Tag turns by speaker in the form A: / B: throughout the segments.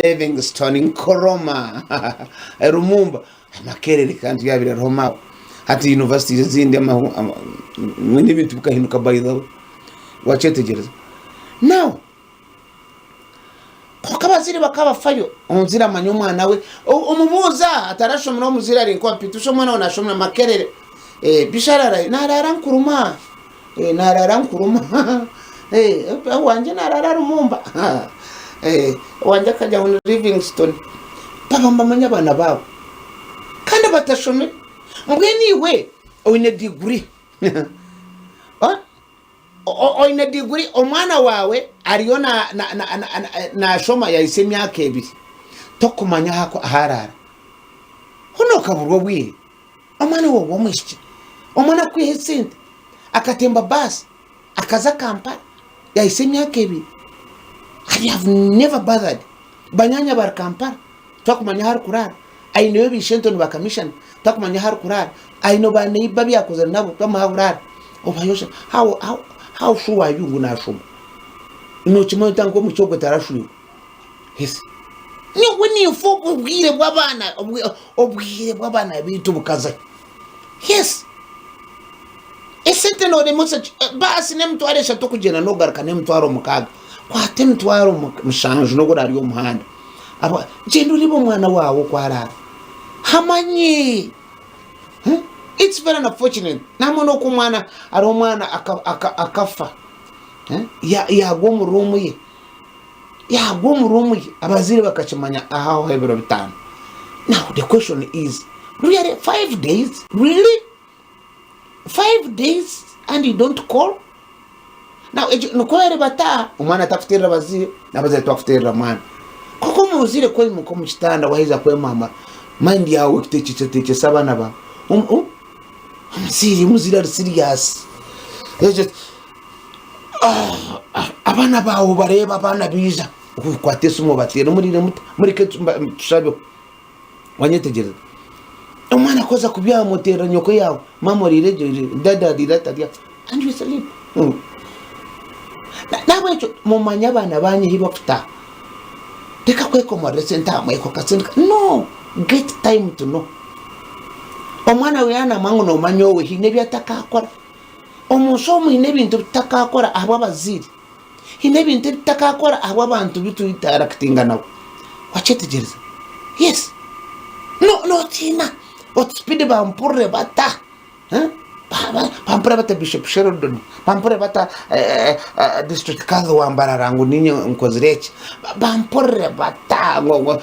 A: Livingstone Nkoroma Rumumba amakerere kandi yabira Roma hati Yunivasite zindi mwini bintu bikahinuka by the way wachetegereza now kokabazire bakabafayo onzira manyo mwana we umubuza atarashomera omuzira ari nkwapita ushomwana onashomera makerere bisharara narara nkuruma wanje narara Rumumba wanje kajya mu Livingstone babamba manya bana babo kandi batashomera mbweniwe oine degree oine degree omwana wawe ariyo na shoma yahise myaka 2 tokumanya hako aharara hono kaburwa bwi omwana wo womwishi omwana kwihesinde akatemba bus akaza Kampala yahise myaka 2 I have never bothered banyanya bar Kampala tokumanya har kurara I know Bishenton ba commission tokumanya har kurara I know ba nei babi yakoze nabo bamahurara obayosha how sure are you gonna show no chimo tanko mu cyogo tarashuye yes ni woni ufo ubwire bw'abana bitu bukaza yes esente no de musa basi nemtware shato kugena no garka nemtwaro mukaga kwate mtwaro mushanju no gurari yo muhanda aba jendo libo mwana wawo kwarara hamanyi it's very unfortunate namono ko mwana ari omwana akafa yagwo mu rumu ye abazire bakachimanya aho hebero bitano. Now the question is really 5 days, really 5 days and you don't call? Now nukwere bata umwana tafutira bazire nabaze tafutira mwana koko muzire ko muko mu kitanda wahiza ko mama mind yawe kitekice sabana ba muzira serious just abana bawo bareba abana biza kwatese mu batera muri ke tushabe wanyetegereza umwana koza kubya motera nyoko yawe mama rireje dada diratadia and you sleep nawe mumanya abana banye hibafuta teka kweko mu resenta mu ekokatsinda no get time to know omwana we yana mangu no manyowe hine byatakakora omusomo hine bintu bitakakora abo abaziri hine bintu bitakakora abo abantu bitu interactinga nawe wachetegereza yes no tina what speed ba mpurre bata pampure bata Bishop Sheridan pampure bata district kazo wambara rangu ninyo nkozireki pampure bata ngo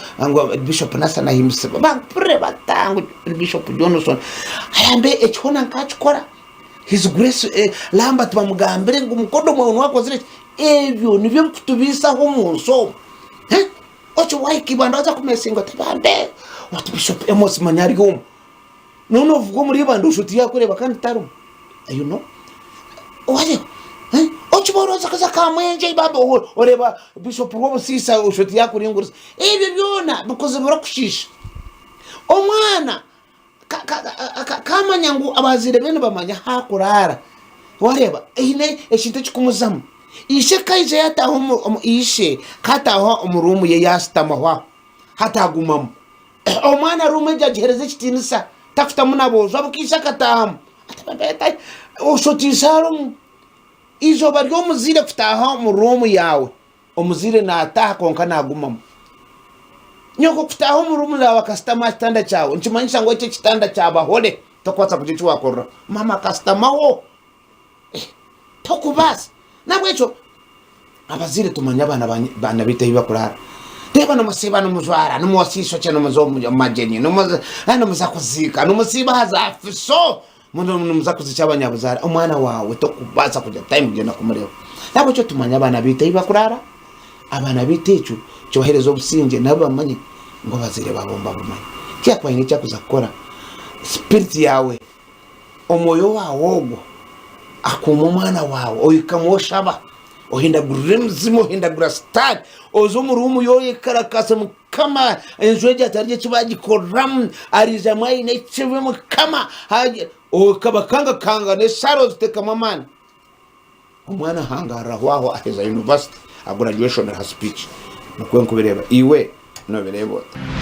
A: Bishop Nasana himself pampure bata ngo Bishop Johnson ayambe echona nkachikora his grace Lambert bamugambire ngo umukodo mwe wakozireki ebyo nibyo mkutubisa ho munso ocho waiki bandaza kumesinga tabande what Bishop Amos Manyari home no vugo muri bando shuti yakoreba kandi tarum you know wale ocho boroza kaza kamwenje babo oreba Bishop Robo sisa shuti yakuri ngurisa ebyo byona bukoze burakushisha omwana kamanyangu abazire bene bamanya hakurara wareba ine eshinte chikumuzamu ishe kaije yataho ishe kataho umurumu ye yastamahwa hatagumamu omwana rume jagereze chitinisa tafuta munabo zabukisha katamu atabeta oshotisharum izo baryo muzire kutaha mu room yawe omuzire na ataha konka nagumamu nyoko kutaha mu room yawe customer standa cyawe nchimanyisha ngo icyo kitanda cyabahole tokwatsa kugicu wakora mama customer wo tokubas nabwecho abazire tumanya bana bitaye bakurara Deba no musiba no muzwara no mwasisho cyane muzo majeni no muzakuzika no musiba hazafiso mundo muzakuzica abanyabuzara umwana wawe to kubaza kujya time gena kumureba nabo cyo tumanya abana bitaye bakurara abana bitecu cyoherezo businge nabo bamanye ngo bazire babomba bumanye cyakwa ine cyakuza gukora spirit yawe omoyo wawo akuma umwana wawe oyikamoshaba ohindagura mzimo ohindagura stad ozo murumu yoye karakasa mukama enjoje atarije kibagikoram arija mai ne cheve mukama haje okabakanga ne saro ziteka mamana umwana hangara waho aheza university a graduation her speech Okumbireeba iwe
B: nobireeba ota